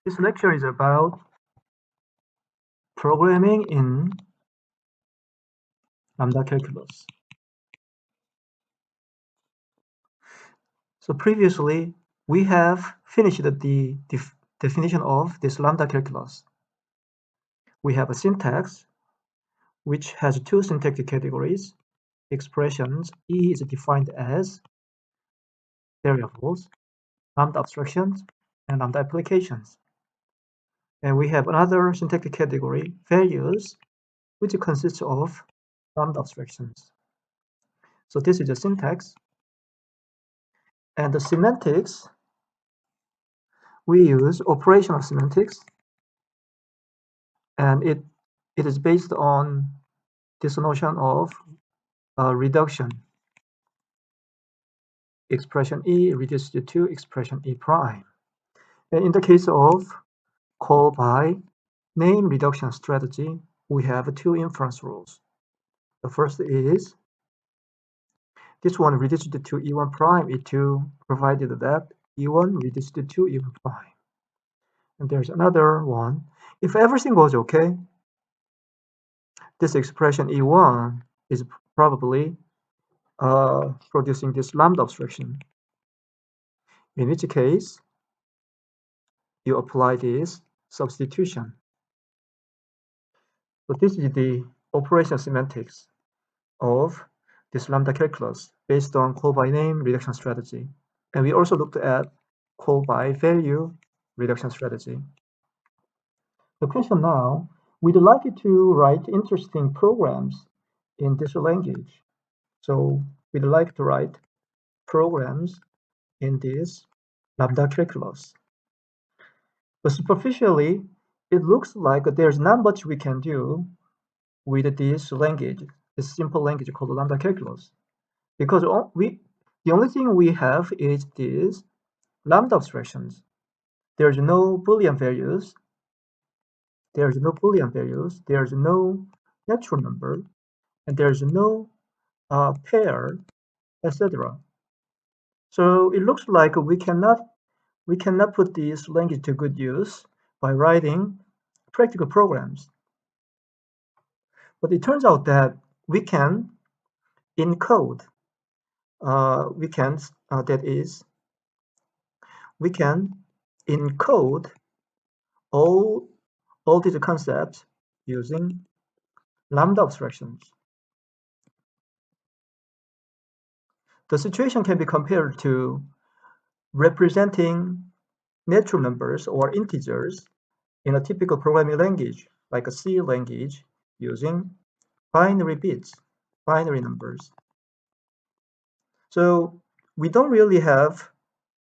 This lecture is about programming in lambda calculus. So previously, we have finished the definition of this lambda calculus. We have a syntax, which has two syntactic categories. Expressions, E is defined as variables, lambda abstractions, and lambda applications. And we have another syntactic category, values, which consists of lambda abstractions. So this is the syntax. And the semantics, we use operational semantics, and it is based on this notion of reduction. Expression E reduced to expression E prime. And in the case of call by name reduction strategy, we have two inference rules. The first is this one reduced to E1 prime E2, provided that E1 reduced to E1 prime. And there's another one. If everything goes okay, this expression E1 is probably producing this lambda abstraction, in which case you apply this substitution. So this is the operation semantics of this lambda calculus based on call by name reduction strategy. And we also looked at call by value reduction strategy. The question now, we'd like to write interesting programs in this language. So we'd like to write programs in this lambda calculus. But superficially, it looks like there's not much we can do with this language, this simple language called lambda calculus, because the only thing we have is these lambda abstractions. There's no Boolean values. There's no Boolean values. There's no natural number, and there's no pair, etc. So it looks like we cannot put this language to good use by writing practical programs. But it turns out that we can encode. We can encode all these concepts using lambda abstractions. The situation can be compared to representing natural numbers or integers in a typical programming language, like a C language, using binary bits, binary numbers. So we don't really have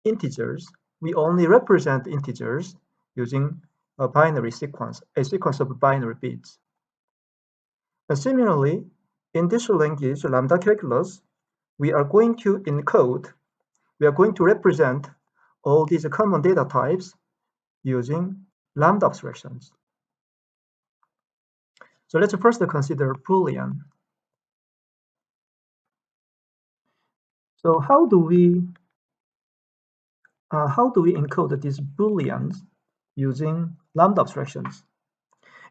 integers. We only represent integers using a binary sequence, a sequence of binary bits. And similarly, in this language, lambda calculus, we are going to encode, we are going to represent all these common data types using lambda abstractions. So let's first consider Boolean. So how do we encode these Booleans using lambda abstractions?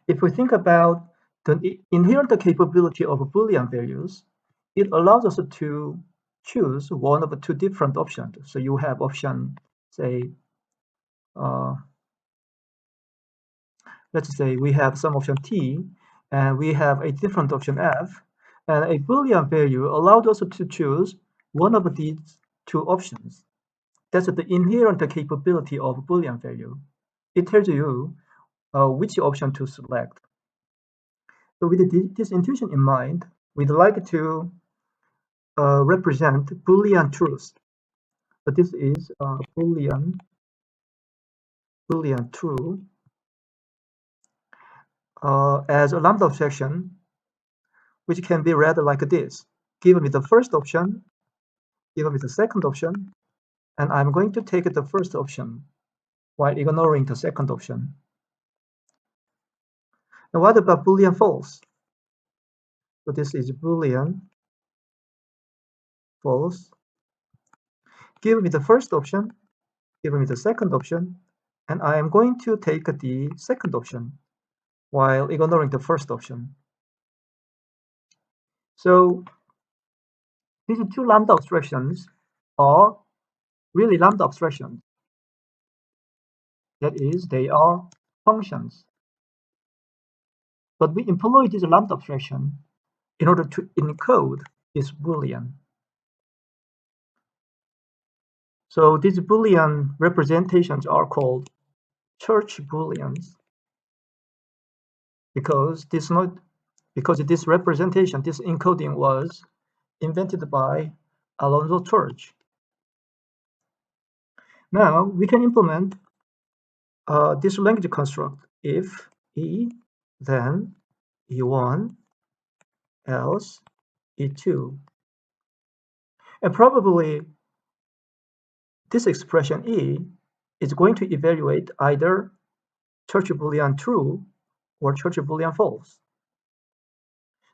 If we think about the inherent capability of Boolean values, it allows us to choose one of the two different options. So you have option, say, let's say we have some option T, and we have a different option F, and a Boolean value allowed us to choose one of these two options. That's the inherent capability of Boolean value. It tells you which option to select. So with this intuition in mind, we'd like to represent Boolean truth. So this is Boolean true as a lambda abstraction, which can be read like this. Give me the first option, give me the second option, and I'm going to take the first option while ignoring the second option. Now what about Boolean false? So this is Boolean false. Give me the first option, give me the second option, and I am going to take the second option while ignoring the first option. So these two lambda abstractions are really lambda abstractions. That is, they are functions. But we employ this lambda abstraction in order to encode this Boolean. So these Boolean representations are called church Booleans because this representation, this encoding was invented by Alonzo Church. Now we can implement this language construct if E, then E1, else E2. And probably this expression E is going to evaluate either Church Boolean true or Church Boolean false.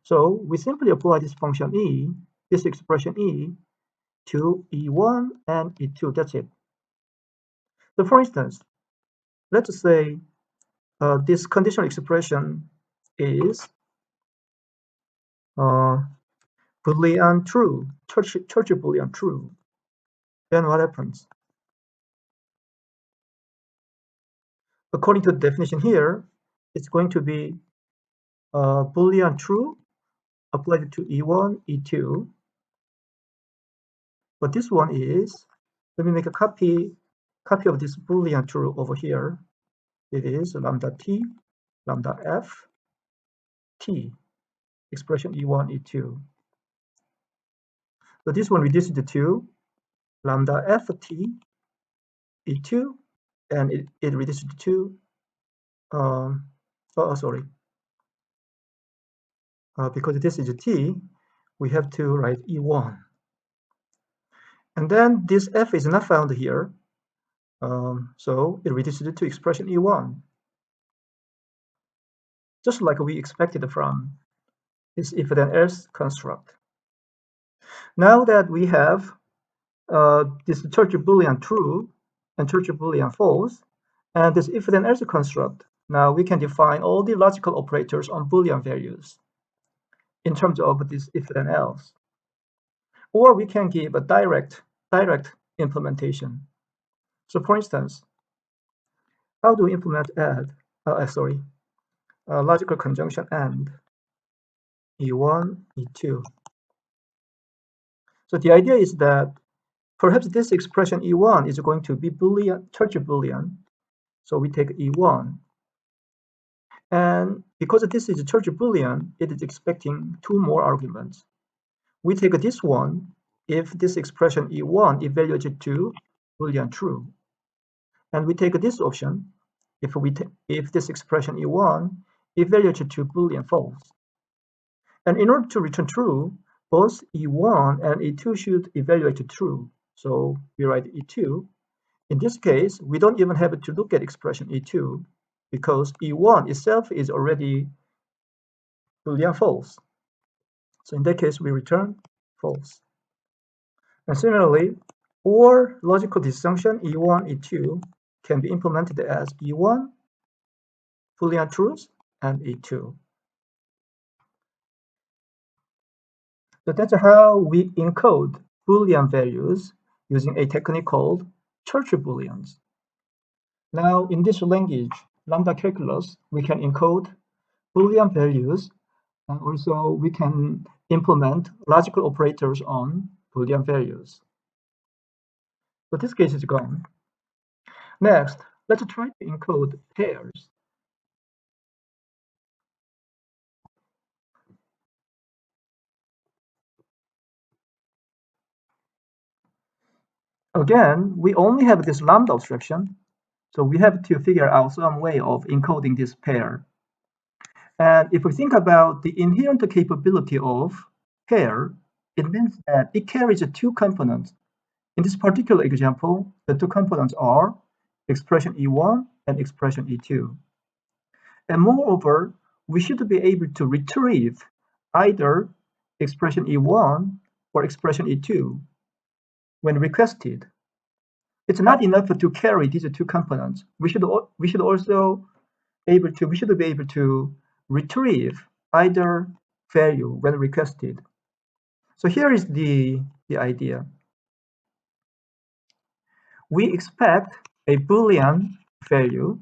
So we simply apply this function E, this expression E, to E1 and E2. That's it. So for instance, let's say this conditional expression is Boolean true, Church Boolean true. Then what happens? According to the definition here, it's going to be Boolean true applied to E1, E2. But this one is, let me make a copy of this Boolean true over here. It is lambda t, lambda f, t, expression E1, E2. So this one reduces to lambda f t, E2, and it reduces to because this is a t, we have to write E1. And then this f is not found here, so it reduces to expression E1, just like we expected from this if then else construct. Now that we have this Church Boolean true and Church Boolean false, and this if then else construct, now we can define all the logical operators on Boolean values in terms of this if then else. Or we can give a direct implementation. So for instance, how do we implement logical conjunction AND E1, E2? So the idea is that perhaps this expression E1 is going to be Boolean, Church Boolean. So we take E1. And because this is a Church Boolean, it is expecting two more arguments. We take this one if this expression E1 evaluated to Boolean true. And we take this option if this expression E1 evaluated to Boolean false. And in order to return true, both E1 and E2 should evaluate to true. So we write E2. In this case, we don't even have to look at expression E2 because E1 itself is already Boolean false. So in that case, we return false. And similarly, or logical disjunction E1, E2 can be implemented as E1, Boolean truth, and E2. So that's how we encode Boolean values using a technique called Church Booleans. Now, in this language, lambda calculus, we can encode Boolean values, and also we can implement logical operators on Boolean values. So this case is gone. Next, let's try to encode pairs. Again, we only have this lambda abstraction, so we have to figure out some way of encoding this pair. And if we think about the inherent capability of pair, it means that it carries two components. In this particular example, the two components are expression E1 and expression E2. And moreover, we should be able to retrieve either expression E1 or expression E2 when requested. it's not enough to carry these two components. We should also we should be able to retrieve either value when requested. So here is the idea. We expect a Boolean value,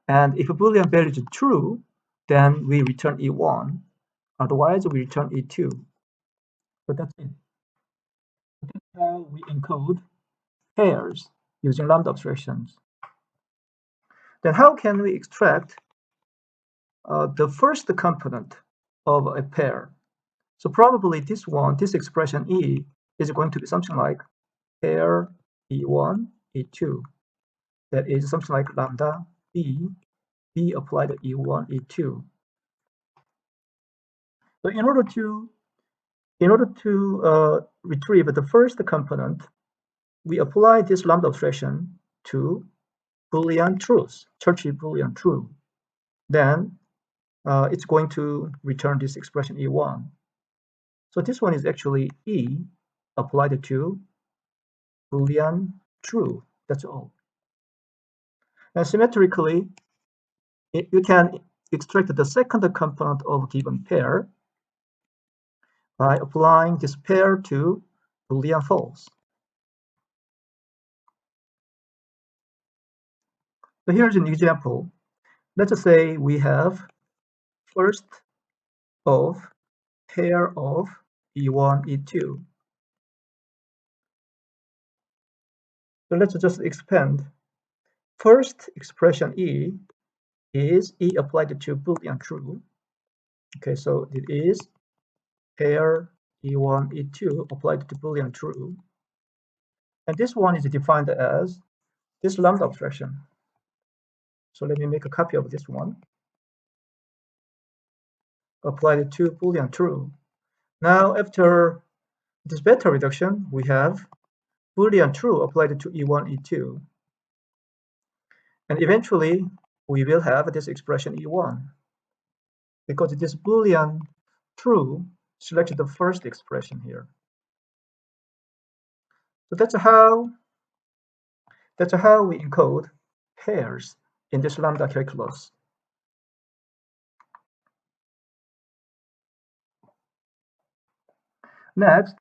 and if a Boolean value is true, then we return E1. Otherwise, we return E2. So that's it. That's how we encode pairs using lambda abstractions. Then how can we extract the first component of a pair? So probably this expression E is going to be something like pair E1, E2. That is something like lambda B applied to E1, E2. So in order to retrieve the first component, we apply this lambda abstraction to Boolean truth, Churchill Boolean true. Then it's going to return this expression E1. So this one is actually E applied to Boolean true. That's all. And symmetrically, you can extract the second component of a given pair by applying this pair to Boolean false. So here's an example. Let's say we have first of pair of E1, E2. So let's just expand. First expression E is E applied to Boolean true. Okay, so it is pair E1, E2 applied to Boolean true. And this one is defined as this lambda abstraction. So let me make a copy of this one. Applied to Boolean true. Now after this beta reduction, we have Boolean true applied to E1, E2. And eventually, we will have this expression E1 because this Boolean true selected the first expression here. So that's how we encode pairs in this lambda calculus. Next,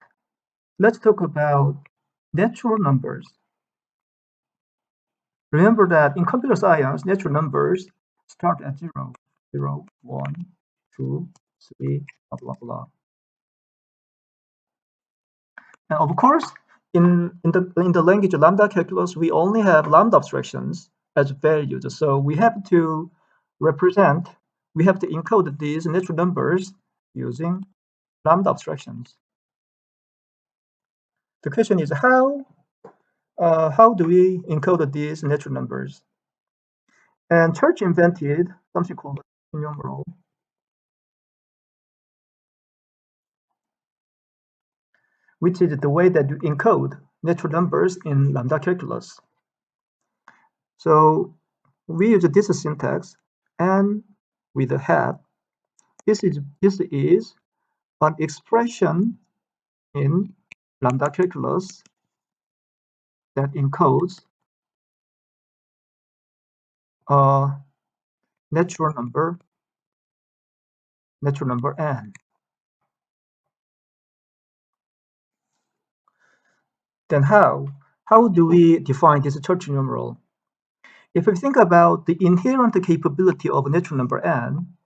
let's talk about natural numbers. Remember that in computer science, natural numbers start at 0, 0, 1, 2, 3, blah, blah, blah. And of course, in the language of lambda calculus, we only have lambda abstractions as values. So we have to encode these natural numbers using lambda abstractions. The question is how do we encode these natural numbers? And Church invented something called numeral, which is the way that you encode natural numbers in lambda calculus. So we use this syntax and with a hat. This is an expression in lambda calculus that encodes a natural number n. Then how do we define this Church numeral? If we think about the inherent capability of natural number n,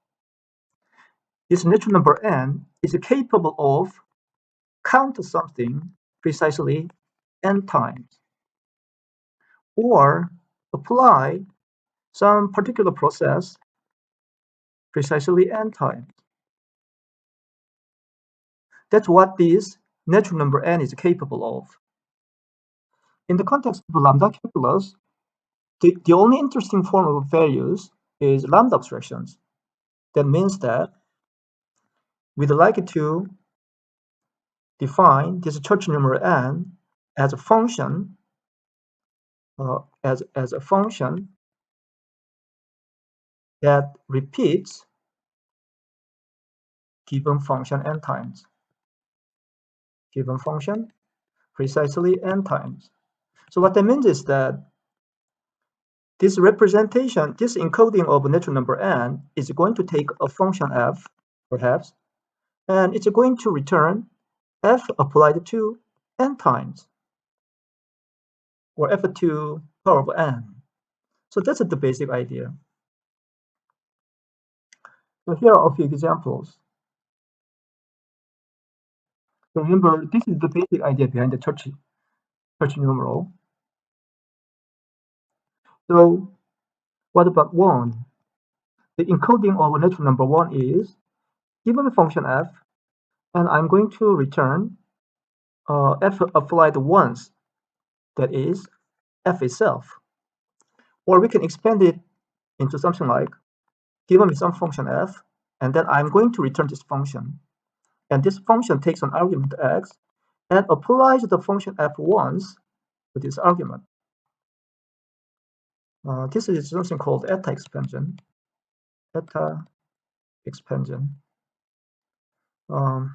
this natural number n is capable of count something precisely n times, or apply some particular process precisely n times. That's what this natural number n is capable of. In the context of lambda calculus, the only interesting form of values is lambda abstractions. That means that we'd like to define this Church numeral n as a function, as a function that repeats given function n times. Given function precisely n times. So what that means is that this representation, this encoding of a natural number n is going to take a function f, perhaps, and it's going to return f applied to n times, or f to power of n. So that's the basic idea. So here are a few examples. So remember, this is the basic idea behind the church numeral. So what about 1? The encoding of a natural number 1 is given a function f, and I'm going to return f applied once, that is f itself. Or we can expand it into something like, given me some function f, and then I'm going to return this function. And this function takes an argument x and applies the function f once to this argument. This is something called eta expansion. Eta expansion. Then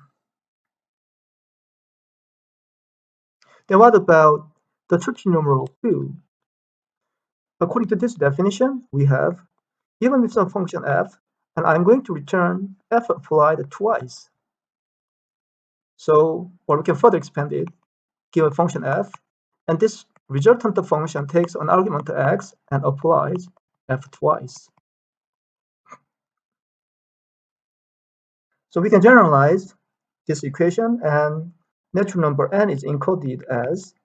what about the Church numeral 2? According to this definition, we have given me some function f, and I'm going to return f applied twice. So, or we can further expand it, give a function f, and this resultant function takes an argument x and applies f twice. So we can generalize this equation, and natural number n is encoded as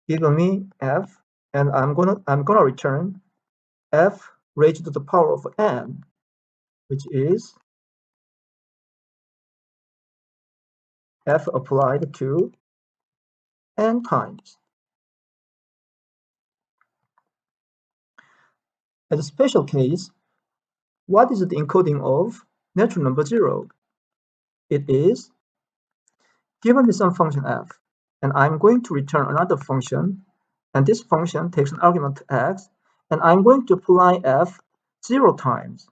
given me f, and I'm gonna return f raised to the power of n, which is f applied to n times. As a special case, what is the encoding of natural number 0? It is given me some function f, and I'm going to return another function, and this function takes an argument x, and I'm going to apply f 0 times.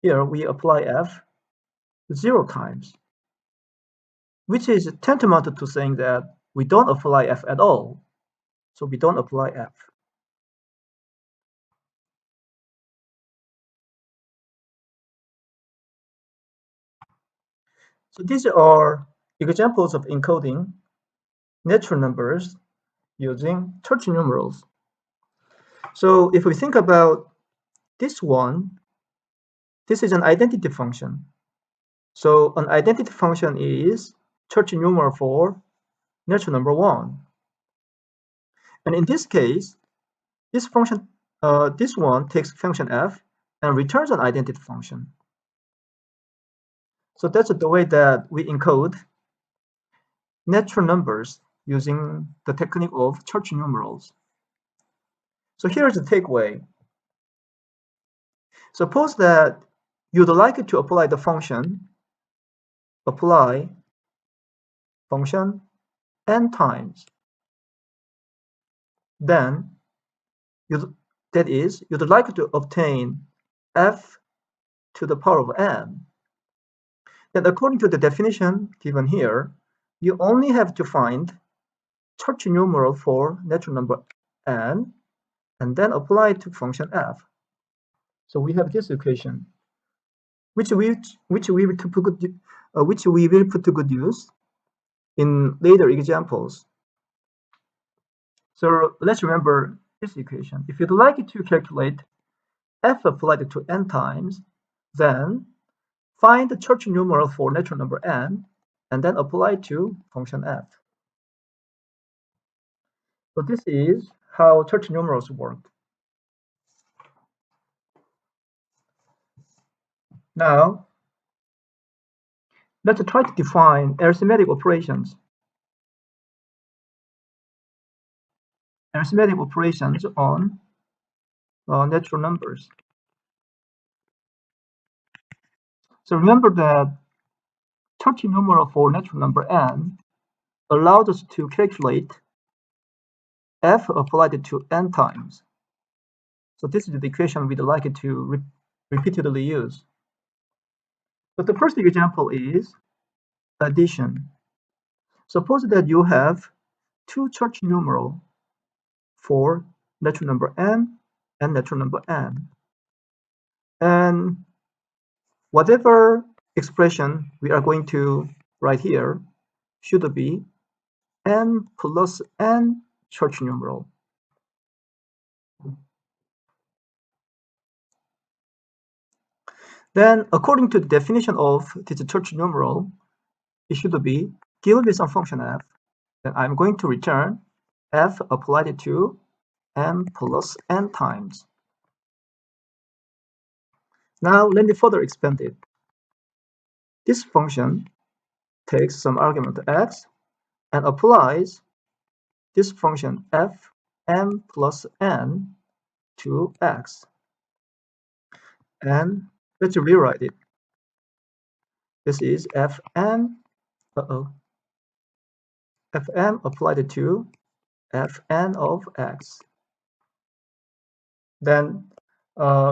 Here we apply f 0 times, which is tantamount to saying that we don't apply f at all. So we don't apply f. So these are examples of encoding natural numbers using Church numerals. So if we think about this one, this is an identity function. So an identity function is Church numeral for natural number 1. And in this case, this function, this one takes function f and returns an identity function. So that's the way that we encode natural numbers using the technique of Church numerals. So here's the takeaway. Suppose that you'd like to apply the function, apply function n times. Then you'd like to obtain f to the power of n. Then according to the definition given here, you only have to find Church numeral for natural number n, and then apply it to function f. So we have this equation, which we will put to good use in later examples. So let's remember this equation. If you'd like to calculate f applied to n times, then find the Church numeral for natural number n, and then apply to function f. So this is how Church numerals work. Now, let's try to define arithmetic operations. Arithmetic operations on natural numbers. So remember that Church numeral for natural number n allows us to calculate f applied to n times. So this is the equation we'd like it to repeatedly use. But the first example is addition. Suppose that you have two Church numerals for natural number m and natural number n. And whatever expression we are going to write here should be m plus n Church numeral. Then, according to the definition of this Church numeral, it should be given with some function f. Then I'm going to return f applied to m plus n times. Now let me further expand it. This function takes some argument x and applies this function f m plus n to x. And let's rewrite it. This is fm applied to fn of x. Then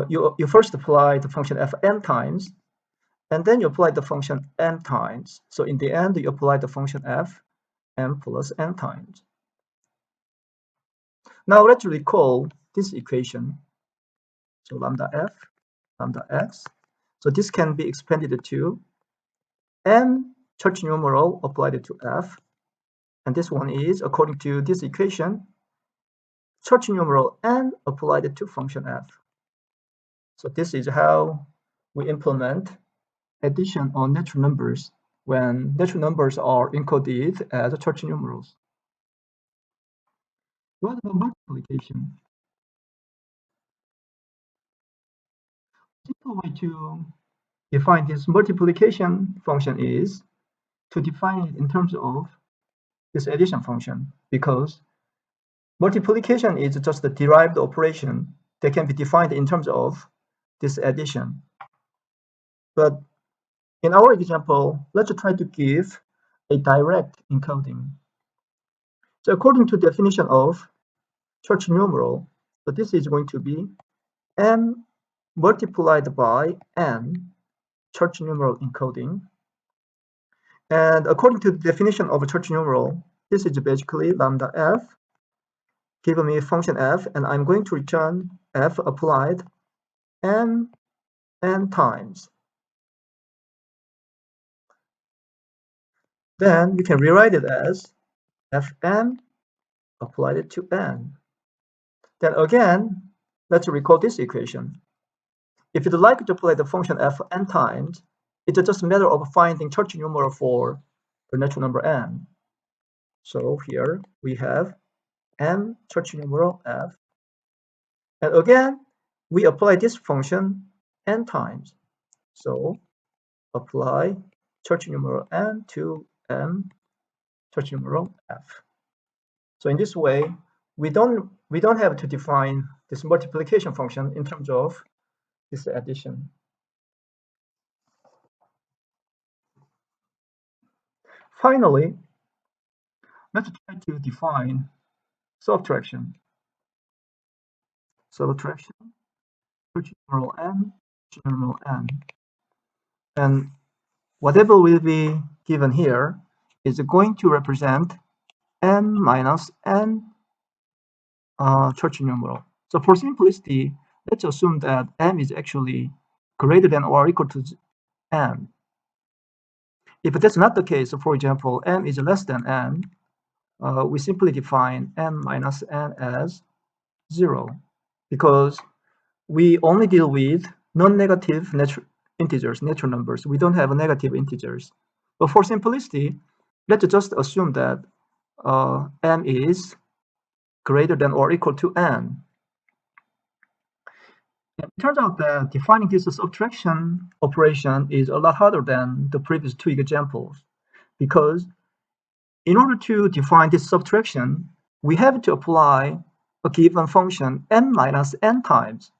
you first apply the function fn times, and then you apply the function n times. So in the end, you apply the function f m plus n times. Now let's recall this equation. So lambda f, lambda x. So this can be expanded to m Church numeral applied to f. And this one is, according to this equation, Church numeral n applied to function f. So this is how we implement addition on natural numbers when natural numbers are encoded as Church numerals. What about multiplication? A simple way to define this multiplication function is to define it in terms of this addition function, because multiplication is just a derived operation that can be defined in terms of this addition. But in our example, let's try to give a direct encoding. So according to the definition of Church numeral, so this is going to be m multiplied by n Church numeral encoding. And according to the definition of a Church numeral, this is basically lambda f, given me function f, and I'm going to return f applied m n times. Then we can rewrite it as fm applied to n. Then again, let's recall this equation. If you'd like to apply the function f n times, it's just a matter of finding Church numeral for the natural number n. So here we have m Church numeral f. And again, we apply this function n times. So apply Church numeral n to m Church numeral f. So in this way, we don't have to define this multiplication function in terms of this addition. Finally, let's try to define subtraction. Subtraction, Church numeral n, Church numeral n. And whatever will be given here is going to represent m minus n Church numeral. So for simplicity, let's assume that m is actually greater than or equal to n. If that's not the case, so for example, m is less than n, we simply define m minus n as 0, because we only deal with non-negative integers, natural numbers. We don't have negative integers. But for simplicity, let's just assume that m is greater than or equal to n. And it turns out that defining this subtraction operation is a lot harder than the previous two examples, because in order to define this subtraction, we have to apply a given function n minus n times.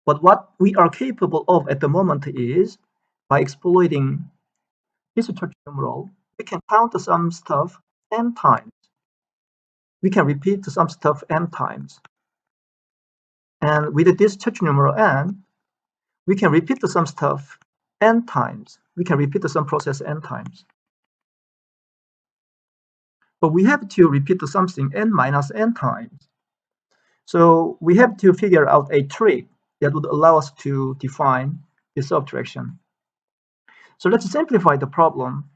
But what we are capable of at the moment is, by exploiting this Church numeral, we can count some stuff m times. We can repeat some stuff m times. And with this Church numeral n, we can repeat some stuff n times. We can repeat some process n times. But we have to repeat something n minus n times. So we have to figure out a trick that would allow us to define this subtraction. So let's simplify the problem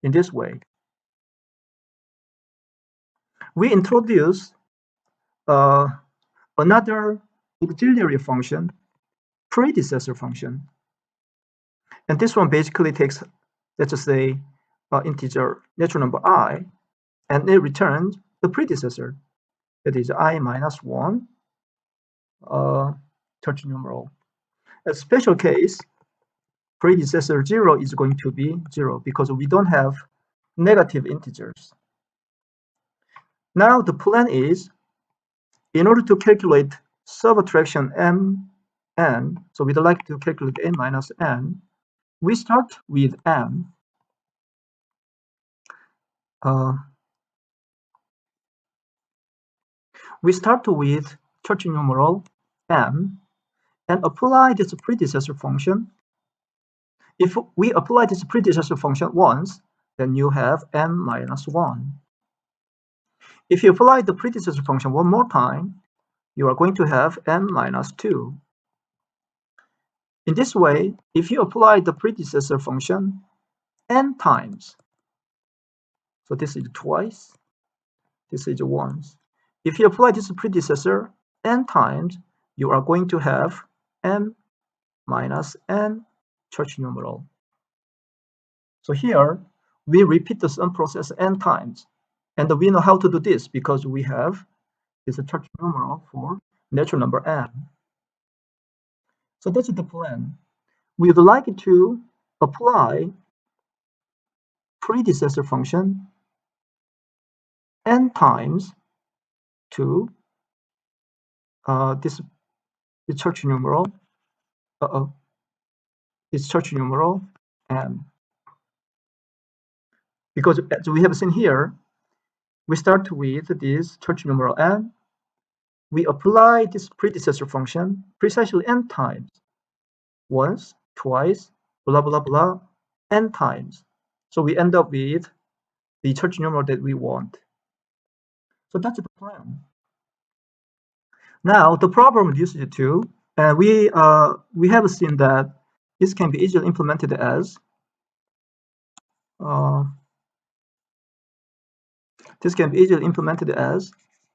in this way. We introduce another auxiliary function, predecessor function. And this one basically takes, let's just say, integer natural number I, and it returns the predecessor, that is I minus 1, tertiary numeral. A special case, predecessor 0 is going to be 0 because we don't have negative integers. Now the plan is, in order to calculate subtraction mn, so we'd like to calculate n minus n, we start with m. We start with tertiary numeral m and apply this predecessor function. If we apply this predecessor function once, then you have m minus 1. If you apply the predecessor function one more time, you are going to have m minus 2. In this way, if you apply the predecessor function n times, so this is twice, this is once. If you apply this predecessor n times, you are going to have m minus n tertiary numeral. So here, we repeat the sum process n times. And we know how to do this because we have this tertiary numeral for natural number n. So that's the plan. We would like to apply predecessor function n times to this tertiary numeral, this tertiary numeral n. Because as we have seen here, we start with this tertiary numeral n. We apply this predecessor function precisely n times. Once, twice, blah, blah, blah, n times. So we end up with the tertiary numeral that we want. So that's the plan. Now, the problem reduces to, and we have seen that this can be easily implemented as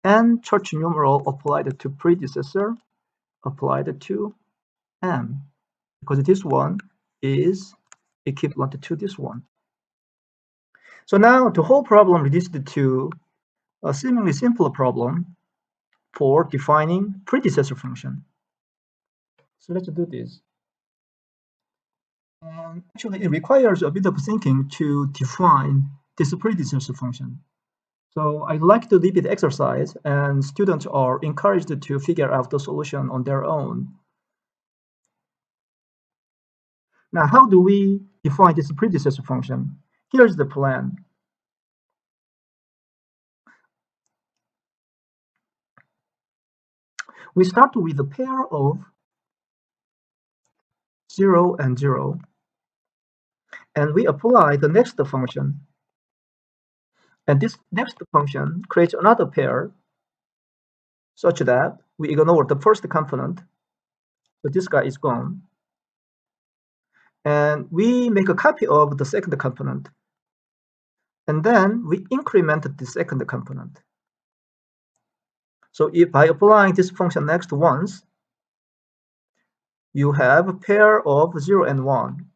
n tertiary numeral applied to predecessor applied to m, because this one is equivalent to this one. So now the whole problem reduced to a seemingly simpler problem for defining predecessor function. So let's do this. Actually, it requires a bit of thinking to define this predecessor function. So I'd like to leave it exercise, and students are encouraged to figure out the solution on their own. Now, how do we define this predecessor function? Here's the plan. We start with a pair of 0 and 0, and we apply the next function. And this next function creates another pair such that we ignore the first component, so this guy is gone. And we make a copy of the second component. And then we increment the second component. So if by applying this function next once, you have a pair of 0 and 1,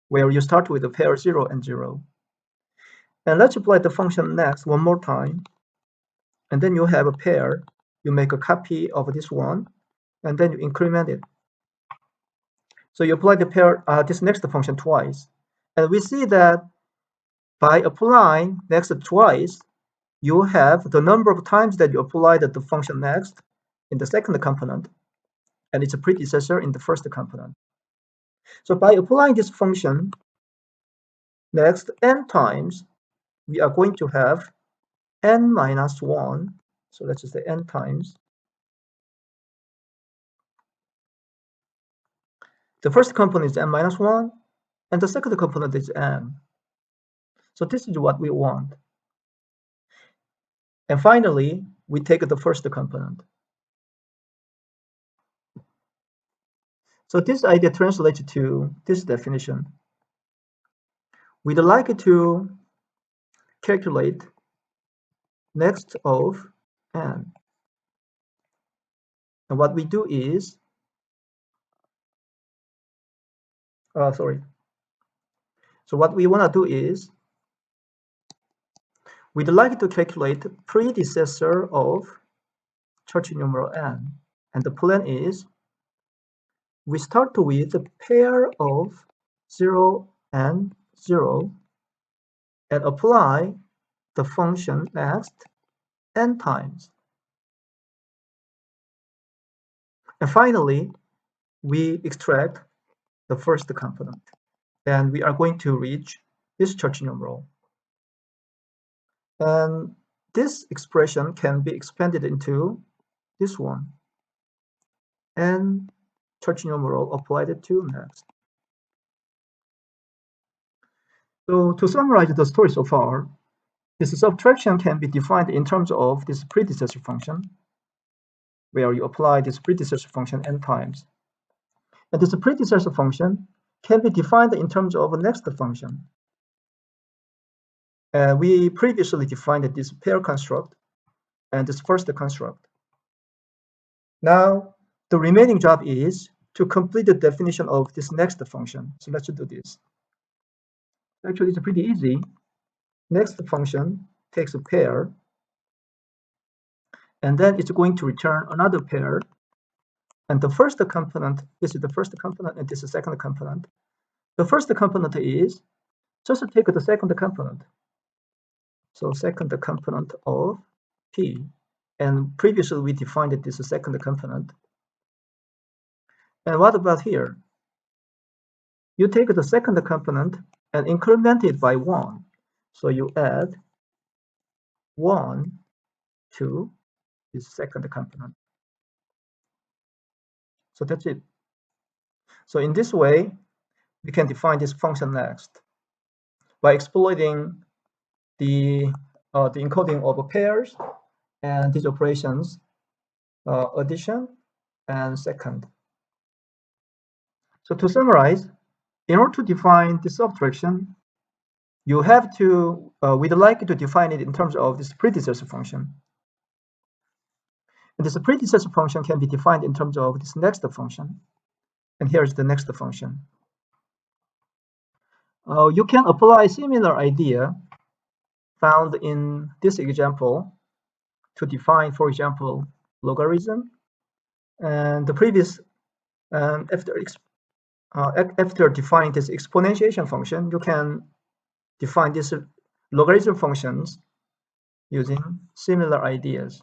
where you start with a pair 0 and 0. And let's apply the function next one more time. And then you have a pair. You make a copy of this one, and then you increment it. So you apply the pair, this next function twice. And we see that by applying next twice, you have the number of times that you applied the function next in the second component, and its predecessor in the first component. So by applying this function next n times, we are going to have n minus 1. So let's just say n times. The first component is n minus 1, and the second component is n. So this is what we want. And finally, we take the first component. So this idea translates to this definition. We'd like to calculate next of n. And what we do is, So what we want to do is, we'd like to calculate predecessor of Church numeral n. And the plan is, we start with a pair of 0 and 0 and apply the function next n times. And finally, we extract the first component. And we are going to reach this Church numeral. And this expression can be expanded into this one. And Church numeral applied to next. So to summarize the story so far, this subtraction can be defined in terms of this predecessor function, where you apply this predecessor function n times. And this predecessor function can be defined in terms of a next function. We previously defined this pair construct and this first construct. Now, the remaining job is to complete the definition of this next function. So let's do this. Actually, it's pretty easy. Next function takes a pair, and then it's going to return another pair. And the first component, this is the first component, and this is the second component. The first component is just to take the second component. So second component of P. And previously we defined this second component. And what about here? You take the second component and increment it by 1. So you add 1 to this second component. So that's it. So in this way, we can define this function next by exploiting the encoding of pairs and these operations, addition and second. So to summarize, in order to define this subtraction, you have to, we'd like to define it in terms of this predecessor function. And this predecessor function can be defined in terms of this next function. And here's the next function. You can apply similar idea found in this example to define, for example, logarithm. And the previous, after defining this exponentiation function, you can define these logarithm functions using similar ideas.